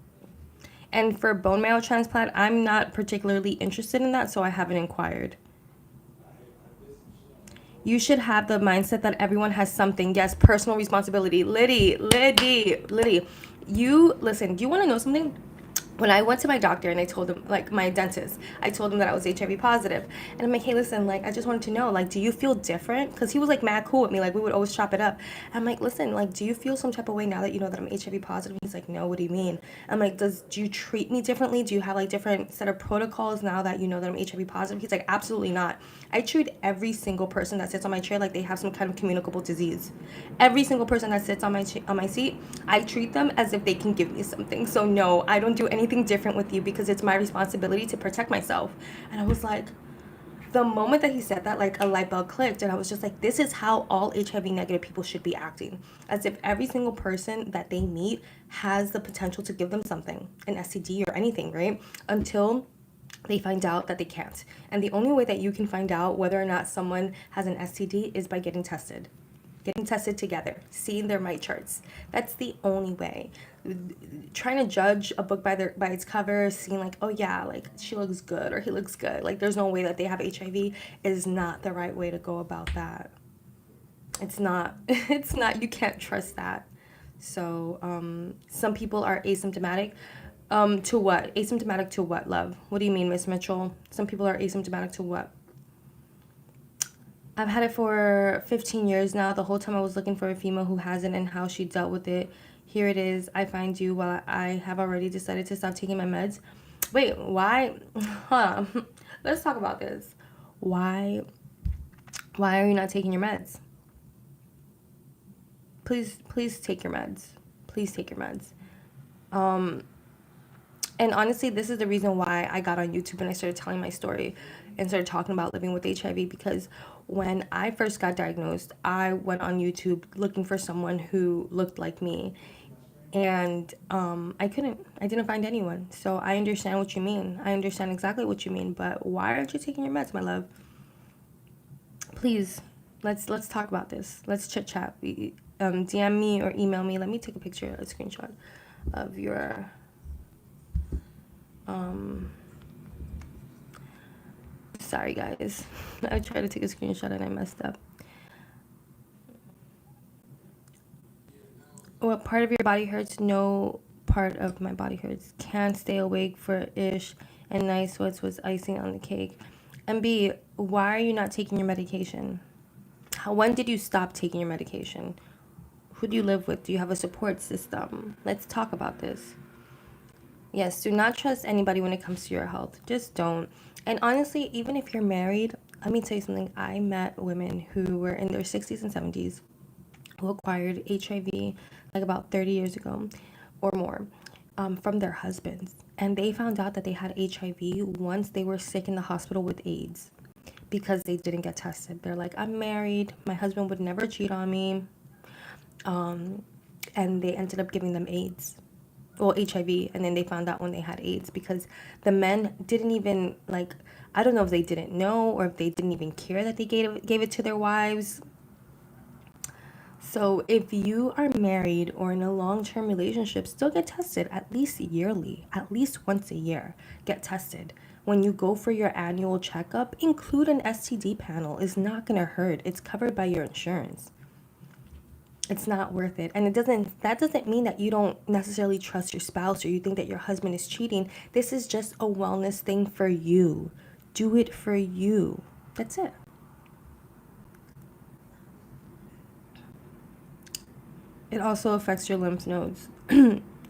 And for bone marrow transplant, I'm not particularly interested in that, so I haven't inquired. You should have the mindset that everyone has something. Yes, personal responsibility. Liddy. You, listen, do you want to know something? When I went to my doctor and I told him, like my dentist, I told him that I was HIV positive. And I'm like, hey, listen, like, I just wanted to know, like, do you feel different? Because he was like mad cool with me. Like, we would always chop it up. I'm like, listen, like, do you feel some type of way now that you know that I'm HIV positive? He's like, no, what do you mean? I'm like, do you treat me differently? Do you have like different set of protocols now that you know that I'm HIV positive? He's like, absolutely not. I treat every single person that sits on my chair like they have some kind of communicable disease. Every single person that sits on my seat, I treat them as if they can give me something. So no, I don't do anything different with you because it's my responsibility to protect myself. And I was like, the moment that he said that, like a light bulb clicked, and I was just like, this is how all HIV negative people should be acting. As if every single person that they meet has the potential to give them something, an STD or anything, right? Until they find out that they can't. And the only way that you can find out whether or not someone has an STD is by getting tested together, seeing their mite charts. That's the only way. Trying to judge a book by its cover, seeing like, oh yeah, like she looks good or he looks good, like there's no way that they have HIV, is not the right way to go about that. It's not. It's not. You can't trust that. So some people are asymptomatic. To what? Asymptomatic to what, love? What do you mean, Miss Mitchell? Some people are asymptomatic to what? I've had it for 15 years now. The whole time I was looking for a female who has it and how she dealt with it. Here it is. I find you while I have already decided to stop taking my meds. Wait, why? Huh. Let's talk about this. Why? Why are you not taking your meds? Please take your meds. Please take your meds. And honestly, this is the reason why I got on YouTube and I started telling my story and started talking about living with HIV, because when I first got diagnosed, I went on YouTube looking for someone who looked like me. And I didn't find anyone. So I understand what you mean. I understand exactly what you mean. But why aren't you taking your meds, my love? Please, let's talk about this. Let's chit chat. DM me or email me. Let me take a picture, a screenshot of your Sorry, guys. I tried to take a screenshot and I messed up. What part of your body hurts? No part of my body hurts. Can't stay awake for ish, and night sweats was icing on the cake. And B, why are you not taking your medication? When did you stop taking your medication? Who do you live with? Do you have a support system? Let's talk about this. Yes, do not trust anybody when it comes to your health. Just don't. And honestly, even if you're married, let me tell you something. I met women who were in their 60s and 70s who acquired HIV like about 30 years ago or more from their husbands. And they found out that they had HIV once they were sick in the hospital with AIDS because they didn't get tested. They're like, I'm married. My husband would never cheat on me. And they ended up giving them AIDS. Well, HIV, and then they found out when they had AIDS because the men didn't even, like, I don't know if they didn't know or if they didn't even care that they gave it to their wives. So if you are married or in a long-term relationship, still get tested at least yearly, at least once a year. Get tested. When you go for your annual checkup, include an STD panel. It's not going to hurt. It's covered by your insurance. It's not worth it. And that doesn't mean that you don't necessarily trust your spouse or you think that your husband is cheating. This is just a wellness thing for you. Do it for you. That's it. It also affects your lymph nodes.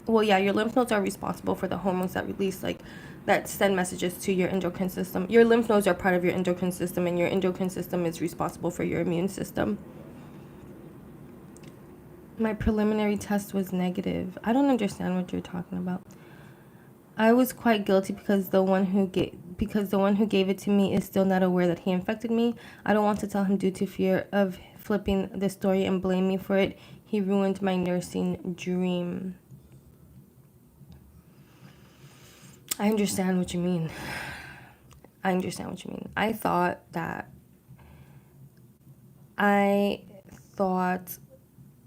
Well, yeah, your lymph nodes are responsible for the hormones that release, like, that send messages to your endocrine system. Your lymph nodes are part of your endocrine system, and your endocrine system is responsible for your immune system. My preliminary test was negative. I don't understand what you're talking about. I was quite guilty because the one who gave it to me is still not aware that he infected me. I don't want to tell him due to fear of flipping the story and blame me for it. He ruined my nursing dream. I understand what you mean. I thought that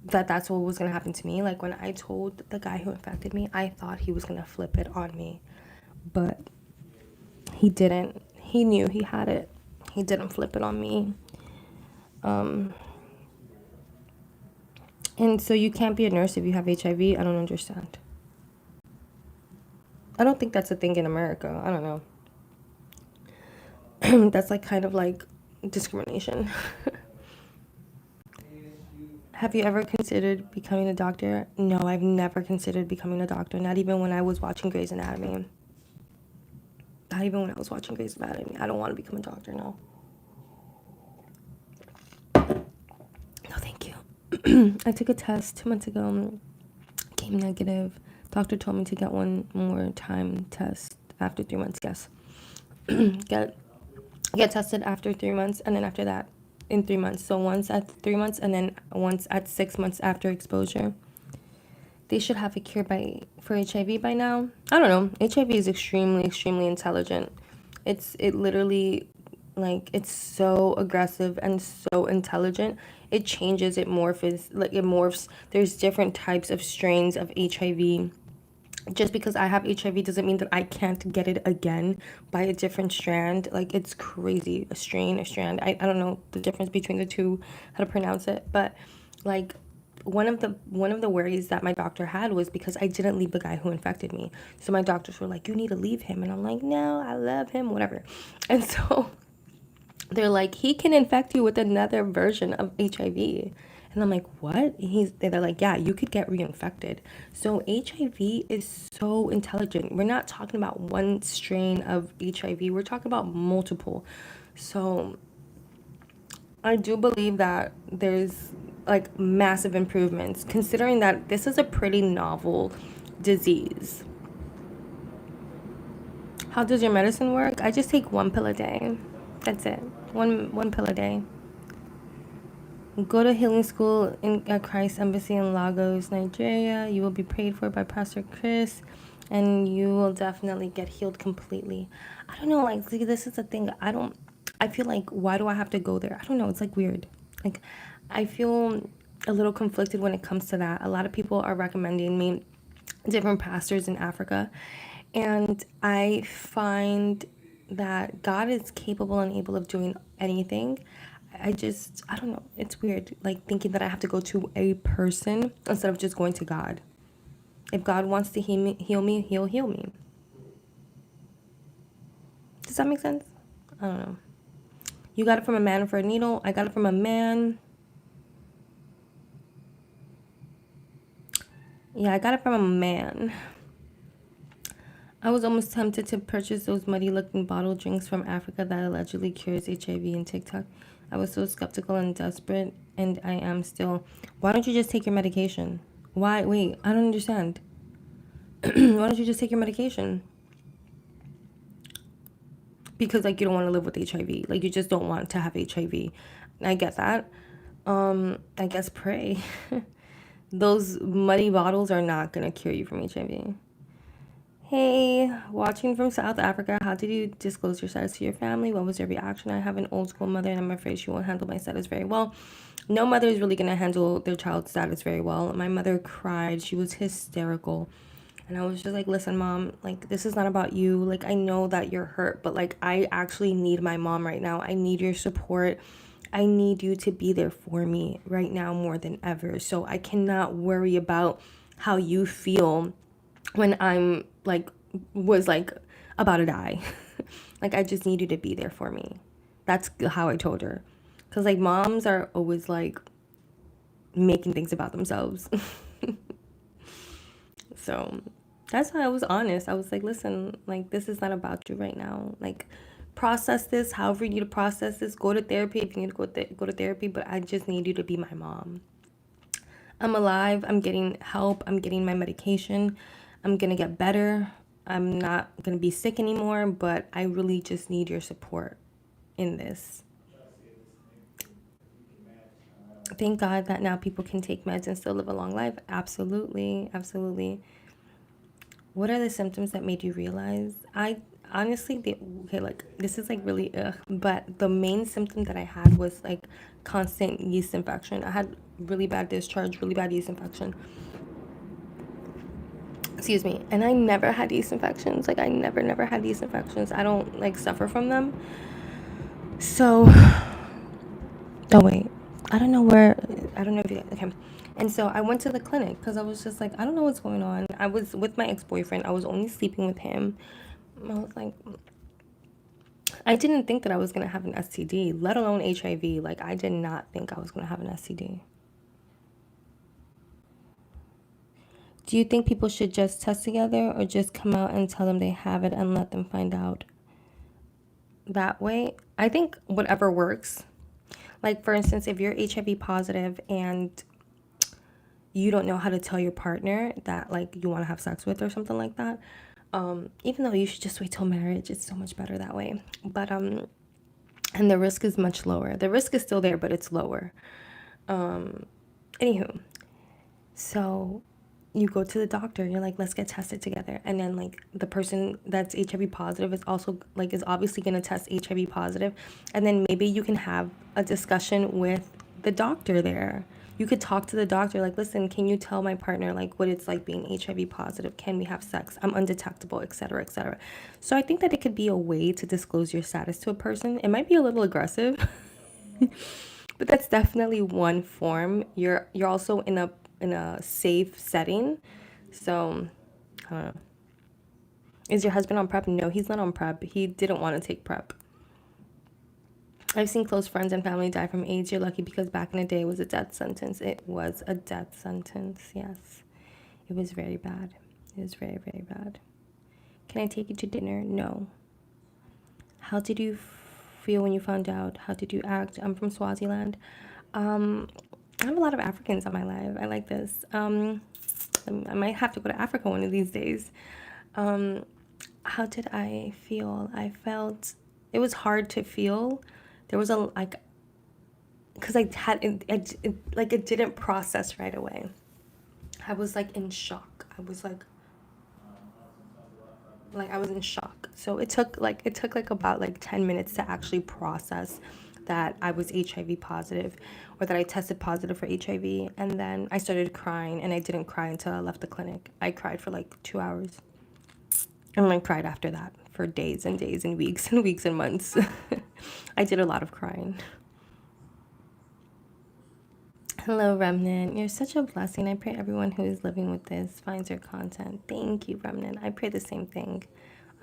that's what was going to happen to me. Like, when I told the guy who infected me, I thought he was going to flip it on me. But he didn't. He knew he had it. He didn't flip it on me. And so you can't be a nurse if you have HIV? I don't understand. I don't think that's a thing in America. I don't know. That's like kind of like discrimination. Have you ever considered becoming a doctor? No, I've never considered becoming a doctor. Not even when I was watching Grey's Anatomy. I don't want to become a doctor, no. No, thank you. I took a test 2 months ago. Came negative. Doctor told me to get one more time test after 3 months. Yes. Get tested after 3 months, and then after that in 3 months. So once at 3 months and then once at 6 months after exposure. They should have a cure for HIV by now. I don't know. HIV is extremely, extremely intelligent. It literally, like, it's so aggressive and so intelligent. It changes, it morphs. There's different types of strains of HIV. Just because I have HIV doesn't mean that I can't get it again by a different strand. Like, it's crazy. A strand. I don't know the difference between the two, how to pronounce it. But, like, one of the worries that my doctor had was because I didn't leave the guy who infected me. So my doctors were like, you need to leave him. And I'm like, no, I love him, whatever. And so they're like, he can infect you with another version of HIV. And I'm like, what? They're like, yeah, you could get reinfected. So HIV is so intelligent. We're not talking about one strain of HIV. We're talking about multiple. So I do believe that there's, like, massive improvements, considering that this is a pretty novel disease. How does your medicine work? I just take 1 pill a day. That's it. One pill a day. Go to healing school at Christ Embassy in Lagos, Nigeria. You will be prayed for by Pastor Chris, and you will definitely get healed completely. I don't know, like, see, this is the thing. I feel like, why do I have to go there? I don't know. It's, like, weird. Like, I feel a little conflicted when it comes to that. A lot of people are recommending me different pastors in Africa, and I find that God is capable and able of doing anything. I don't know. It's weird, like thinking that I have to go to a person instead of just going to God. If God wants to heal me, he'll heal me. Does that make sense? I don't know. You got it from a man for a needle. I got it from a man. Yeah, I got it from a man. I was almost tempted to purchase those muddy looking bottle drinks from Africa that allegedly cures HIV in TikTok. I was so skeptical and desperate, and I am still. Why don't you just take your medication? Why? Wait, I don't understand. Why don't you just take your medication? Because, like, you don't want to live with HIV. Like, you just don't want to have HIV. I get that. I guess pray. Those muddy bottles are not going to cure you from HIV. Hey, watching from South Africa, how did you disclose your status to your family? What was your reaction? I have an old school mother and I'm afraid she won't handle my status very well. No mother is really going to handle their child's status very well. My mother cried. She was hysterical. And I was just like, listen, mom, like, this is not about you. Like, I know that you're hurt, but like, I actually need my mom right now. I need your support. I need you to be there for me right now more than ever. So I cannot worry about how you feel when I'm like, was like about to die. Like, I just need you to be there for me. That's how I told her. Because like, moms are always like making things about themselves. So that's why I was honest. I was like, listen, like, this is not about you right now. Like, process this however you need to process this. Go to therapy if you need to go to therapy, but I just need you to be my mom. I'm alive. I'm getting help. I'm getting my medication. I'm going to get better. I'm not going to be sick anymore, but I really just need your support in this. Thank God that now people can take meds and still live a long life. Absolutely. Absolutely. What are the symptoms that made you realize? I honestly, okay, like, this is like really ugh, but the main symptom that I had was like constant yeast infection. I had really bad discharge, really bad yeast infection. Excuse me. And I never had yeast infections. Like, I never had yeast infections. I don't like suffer from them. So, oh wait, I don't know where, I don't know if you, okay. And so I went to the clinic because I was just like, I don't know what's going on. I was with my ex-boyfriend. I was only sleeping with him. I was like, I didn't think that I was going to have an STD, let alone HIV. Like, I did not think I was going to have an STD. Do you think people should just test together or just come out and tell them they have it and let them find out that way? I think whatever works. Like, for instance, if you're HIV positive and you don't know how to tell your partner that, like, you want to have sex with or something like that, even though you should just wait till marriage, it's so much better that way. But, and the risk is much lower. The risk is still there, but it's lower. Anywho, so you go to the doctor, you're like, let's get tested together. And then like the person that's HIV positive is also like, is obviously going to test HIV positive. And then maybe you can have a discussion with the doctor there. You could talk to the doctor, like, listen, can you tell my partner like what it's like being HIV positive? Can we have sex? I'm undetectable, etc., etc. So I think that it could be a way to disclose your status to a person. It might be a little aggressive, but that's definitely one form. You're also in a safe setting. So, I don't know. Is your husband on PrEP? No, he's not on PrEP. He didn't want to take PrEP. I've seen close friends and family die from AIDS. You're lucky because back in the day it was a death sentence. It was a death sentence, yes. It was very bad. It was very, very bad. Can I take you to dinner? No. How did you feel when you found out? How did you act? I'm from Swaziland. I have a lot of Africans on my life. I like this. I might have to go to Africa one of these days. How did I feel? I felt it was hard to feel. There was a like, because I had like it didn't process right away. I was like in shock. I was like I was in shock. So it took about like 10 minutes to actually process that I was HIV positive or that I tested positive for HIV. And then I started crying, and I didn't cry until I left the clinic. I cried for like 2 hours and I cried after that for days and days and weeks and weeks and months. I did a lot of crying. Hello, Remnant. You're such a blessing. I pray everyone who is living with this finds your content. Thank you, Remnant. I pray the same thing,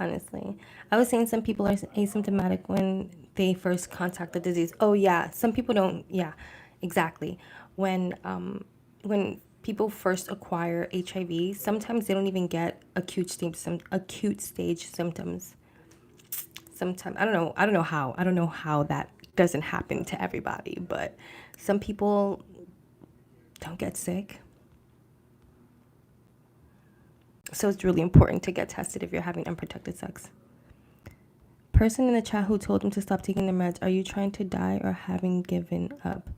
honestly. I was saying some people are asymptomatic when they first contact the disease. Oh, yeah. Some people don't. Yeah, exactly. When people first acquire HIV, sometimes they don't even get acute stage symptoms. Sometimes I don't know how that doesn't happen to everybody, but some people don't get sick. So it's really important to get tested if you're having unprotected sex. Person in the chat who told him to stop taking the meds, are you trying to die or having given up?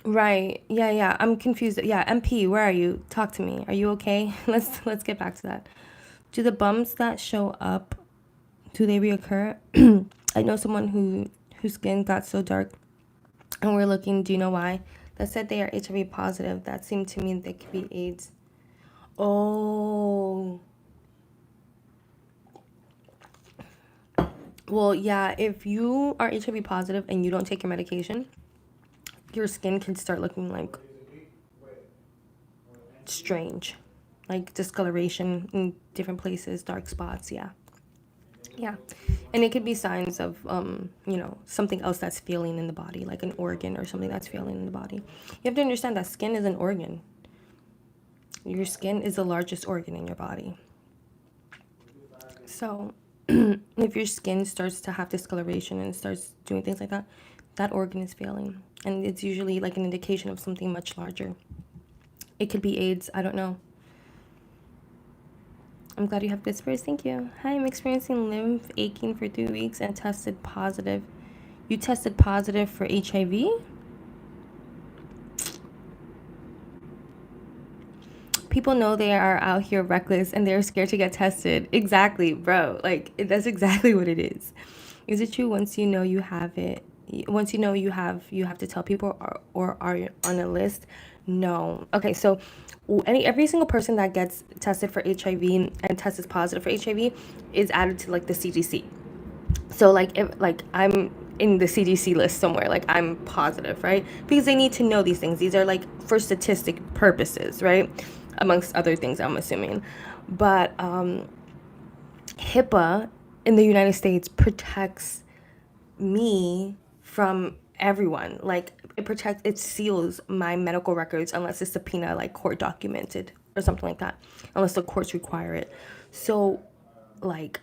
Right. Yeah. I'm confused. Yeah, MP, where are you? Talk to me. Are you okay? Let's get back to that. Do the bumps that show up, do they reoccur? I know someone whose skin got so dark and we're looking, do you know why? That said they are HIV positive. That seemed to mean they could be AIDS. Oh. Well, yeah, if you are HIV positive and you don't take your medication, your skin can start looking like strange, like discoloration in different places, dark spots. Yeah, and it could be signs of something else that's failing in the body, like an organ or something that's failing in the body. You have to understand that skin is an organ. Your skin is the largest organ in your body. So if your skin starts to have discoloration and starts doing things like that, that organ is failing, and it's usually like an indication of something much larger. It could be AIDS. I don't know. I'm glad you have good spirits. Thank you. Hi, I'm experiencing lymph aching for 3 weeks and tested positive. You tested positive for HIV? People know they are out here reckless and they're scared to get tested. Exactly, bro. Like, that's exactly what it is. Is it true once you know you have it? Once you know you have to tell people or are on a list? No. Okay, so every single person that gets tested for HIV and tests positive for HIV is added to like the CDC. So like if like I'm in the CDC list somewhere, like I'm positive, right? Because they need to know these things. These are like for statistic purposes, right? Amongst other things, I'm assuming. But HIPAA in the United States protects me from everyone. Like it seals my medical records unless it's subpoena, like court documented or something like that, unless the courts require it. So like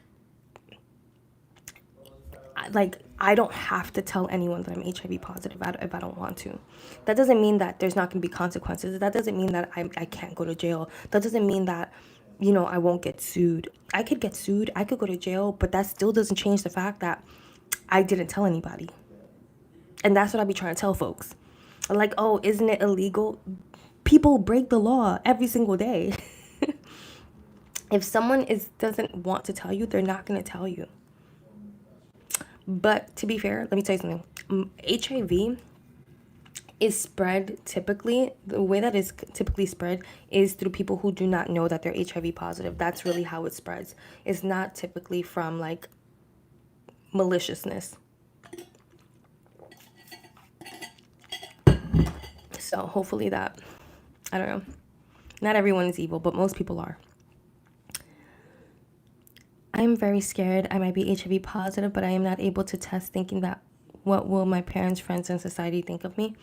I don't have to tell anyone that I'm HIV positive if I don't want to. That doesn't mean that there's not going to be consequences. That doesn't mean that I can't go to jail. That doesn't mean that, I won't get sued. I could get sued. I could go to jail, but that still doesn't change the fact that I didn't tell anybody. And that's what I be trying to tell folks. Like, oh, isn't it illegal? People break the law every single day. If someone doesn't want to tell you, they're not going to tell you. But to be fair, let me tell you something. HIV is spread typically, the way that is typically spread is through people who do not know that they're HIV positive. That's really how it spreads. It's not typically from like maliciousness. So hopefully that, I don't know. Not everyone is evil, but most people are. I'm very scared. I might be HIV positive, but I am not able to test, thinking that what will my parents, friends, and society think of me?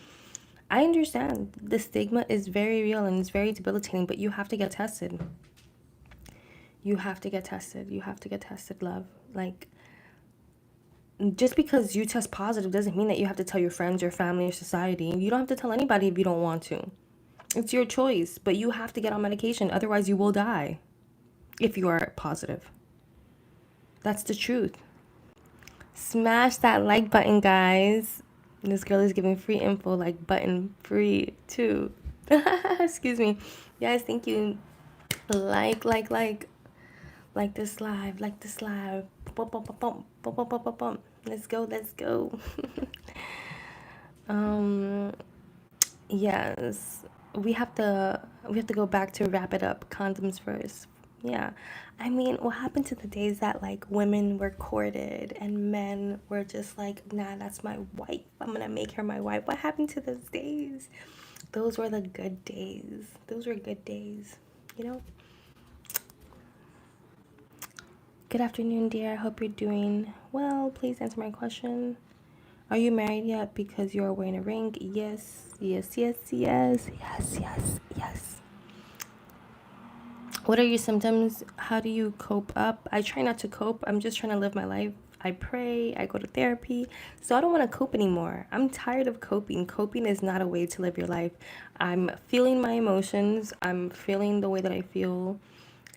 I understand the stigma is very real and it's very debilitating, but you have to get tested. You have to get tested. You have to get tested, love. Like, just because you test positive doesn't mean that you have to tell your friends, your family, your society. You don't have to tell anybody if you don't want to. It's your choice, but you have to get on medication. Otherwise, you will die if you are positive. That's the truth. Smash that like button, guys. This girl is giving free info, like button free too. Excuse me. Guys, thank you. Like this live, like this live. Bum, bum, bum, bum, bum, bum, bum, bum, bum. Let's go. Yes. We have to go back to wrap it up. Condoms first. Yeah. I mean, what happened to the days that like women were courted and men were just like, nah, that's my wife. I'm gonna make her my wife. What happened to those days? Those were the good days. Those were good days, you know? Good afternoon, dear. I hope you're doing well. Please answer my question. Are you married yet because you are wearing a ring? Yes, yes, yes, yes, yes, yes, yes. What are your symptoms? How do you cope up? I try not to cope. I'm just trying to live my life. I pray, I go to therapy. So I don't want to cope anymore. I'm tired of coping. Coping is not a way to live your life. I'm feeling my emotions. I'm feeling the way that I feel.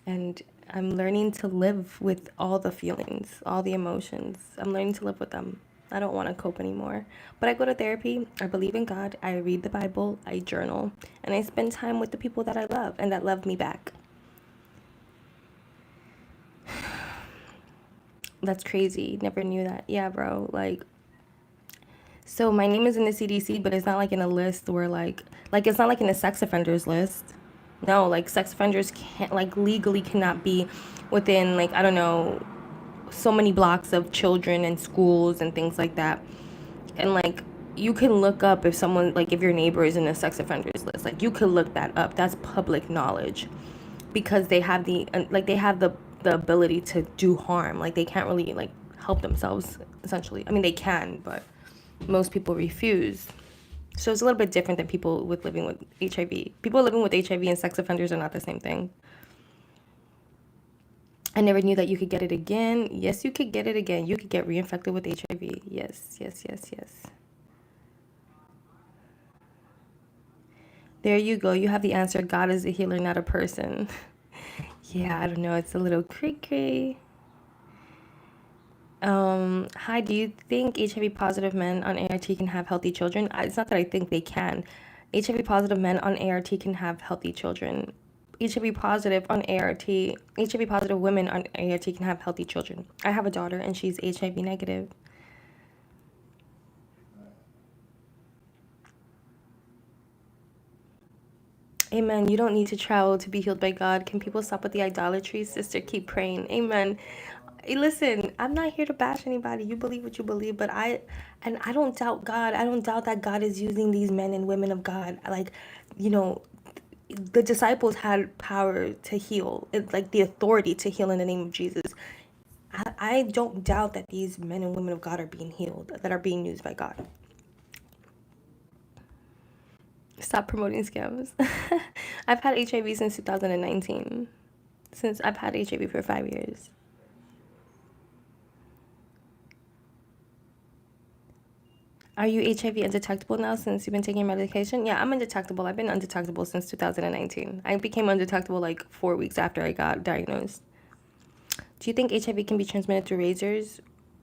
And I'm learning to live with all the feelings, all the emotions. I'm learning to live with them. I don't want to cope anymore. But I go to therapy. I believe in God. I read the Bible. I journal. And I spend time with the people that I love and that love me back. That's crazy. Never knew that. Yeah, bro. Like, so my name is in the CDC, but it's not like in a list where like it's not like in a sex offenders list. No, like sex offenders can't like legally cannot be within like I don't know so many blocks of children and schools and things like that. And like you can look up if someone like if your neighbor is in a sex offenders list. Like you could look that up. That's public knowledge because they have the ability to do harm. Like they can't really like help themselves essentially. I mean they can, but most people refuse. So it's a little bit different than people with living with HIV. People living with HIV and sex offenders are not the same thing. I never knew that you could get it again. Yes, you could get it again. You could get reinfected with HIV. Yes, yes, yes, yes. There you go. You have the answer. God is a healer, not a person. Yeah, I don't know. It's a little cray. Hi, do you think HIV positive men on ART can have healthy children? It's not that I think they can. HIV positive men on ART can have healthy children. HIV positive on ART, HIV positive women on ART can have healthy children. I have a daughter and she's HIV negative. Amen. You don't need to travel to be healed by God. Can people stop with the idolatry? Sister, keep praying. Amen. Hey, listen, I'm not here to bash anybody. You believe what you believe, but I don't doubt God. I don't doubt that God is using these men and women of God. Like, you know, the disciples had power to heal, like the authority to heal in the name of Jesus. I don't doubt that these men and women of God are being healed, that are being used by God. Stop promoting scams. I've had HIV since 2019. Since I've had HIV for 5 years. Are you HIV undetectable now since you've been taking medication? Yeah, I'm undetectable. I've been undetectable since 2019. I became undetectable like 4 weeks after I got diagnosed. Do you think HIV can be transmitted through razors?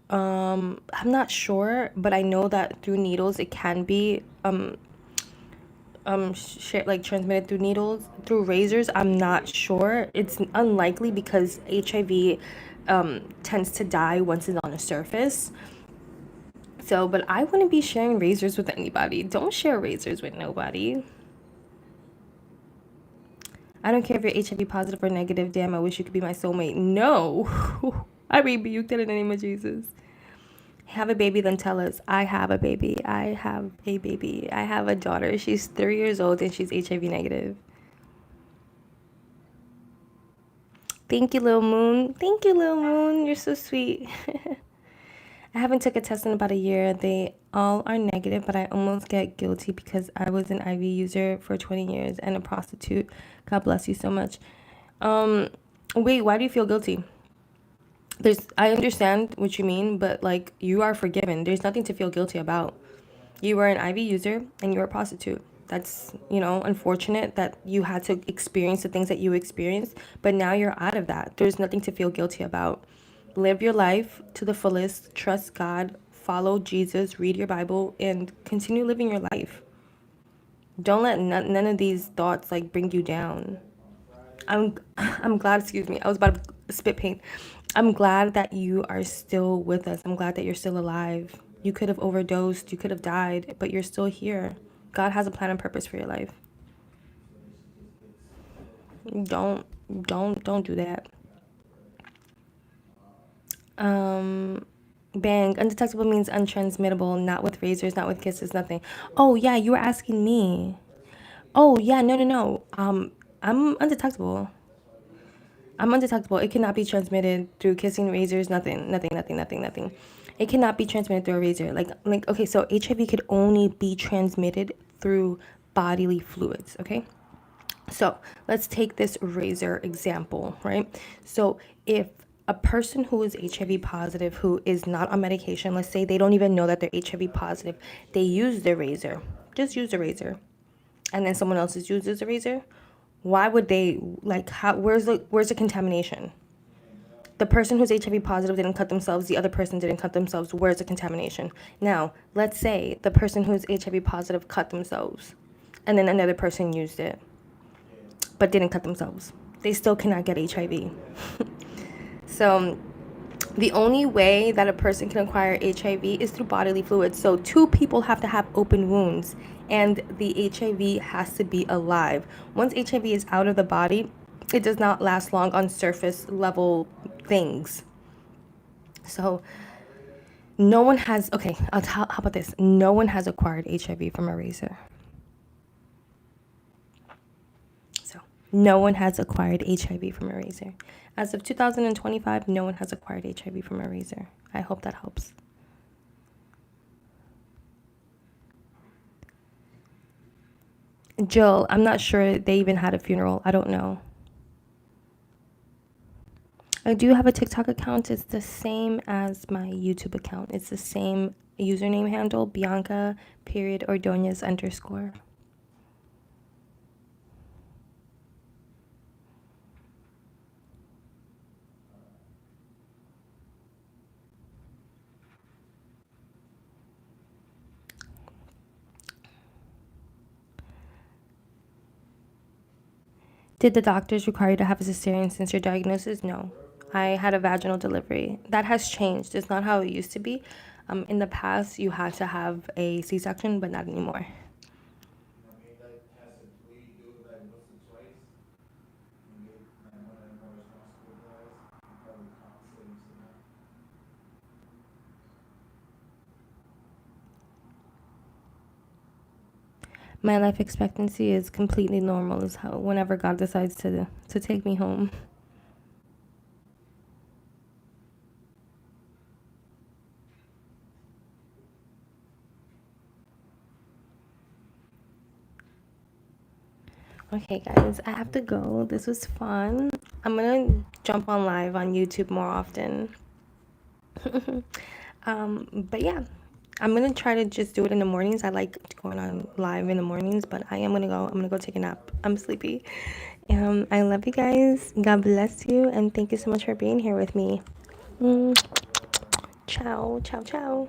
I'm not sure, but I know that through needles it can be like transmitted through needles. Through razors, I'm not sure. It's unlikely because HIV tends to die once it's on the surface. So, but I wouldn't be sharing razors with anybody. Don't share razors with nobody. I don't care if you're HIV positive or negative. Damn, I wish you could be my soulmate. No. I rebuked it in the name of Jesus. Have a baby, then tell us. I have a baby. I have a baby. I have a daughter. She's 3 years old and she's HIV negative. Thank you, Lil Moon. Thank you, Lil Moon. You're so sweet. I haven't took a test in about a year. They all are negative, but I almost get guilty because I was an IV user for 20 years and a prostitute. God bless you so much. Um, Wait, why do you feel guilty? I understand what you mean, but like you are forgiven. There's nothing to feel guilty about. You were an IV user and you're a prostitute. That's, unfortunate that you had to experience the things that you experienced, but now you're out of that. There's nothing to feel guilty about. Live your life to the fullest, trust God, follow Jesus, read your Bible, and continue living your life. Don't let none of these thoughts like bring you down. I'm glad, excuse me, I was about to spit paint. I'm glad that you are still with us. I'm glad that you're still alive. You could have overdosed, you could have died, but you're still here. God has a plan and purpose for your life. Don't Don't do that. Bang. Undetectable means untransmittable, not with razors, not with kisses, nothing. Oh yeah, you were asking me. Oh yeah, no. I'm undetectable. I'm undetectable. It cannot be transmitted through kissing, razors, nothing. It cannot be transmitted through a razor. Okay, so HIV could only be transmitted through bodily fluids, okay? So let's take this razor example, right? So if a person who is HIV positive, who is not on medication, let's say they don't even know that they're HIV positive, they use the razor, just use the razor, and then someone else uses the razor, why would they, like, how, where's the contamination? The person who's HIV positive didn't cut themselves, the other person didn't cut themselves, where's the contamination? Now, let's say the person who's HIV positive cut themselves, and then another person used it, but didn't cut themselves. They still cannot get HIV. So the only way that a person can acquire HIV is through bodily fluids. So two people have to have open wounds, and the HIV has to be alive. Once HIV is out of the body, it does not last long on surface level things. So no one has, okay, how about this? No one has acquired HIV from a razor. So no one has acquired HIV from a razor. As of 2025, no one has acquired HIV from a razor. I hope that helps. Jill, I'm not sure they even had a funeral. I don't know. I do have a TikTok account. It's the same as my YouTube account. It's the same username handle, Bianca Ordonez _. Did the doctors require you to have a cesarean since your diagnosis? No. I had a vaginal delivery. That has changed. It's not how it used to be. In the past, you had to have a C-section, but not anymore. My life expectancy is completely normal as how whenever God decides to take me home. Okay, guys, I have to go. This was fun. I'm gonna jump on live on YouTube more often. But yeah, I'm gonna try to just do it in the mornings. I like going on live in the mornings, but I am gonna go. I'm gonna go take a nap. I'm sleepy. I love you guys. God bless you, and thank you so much for being here with me. Ciao, ciao, ciao.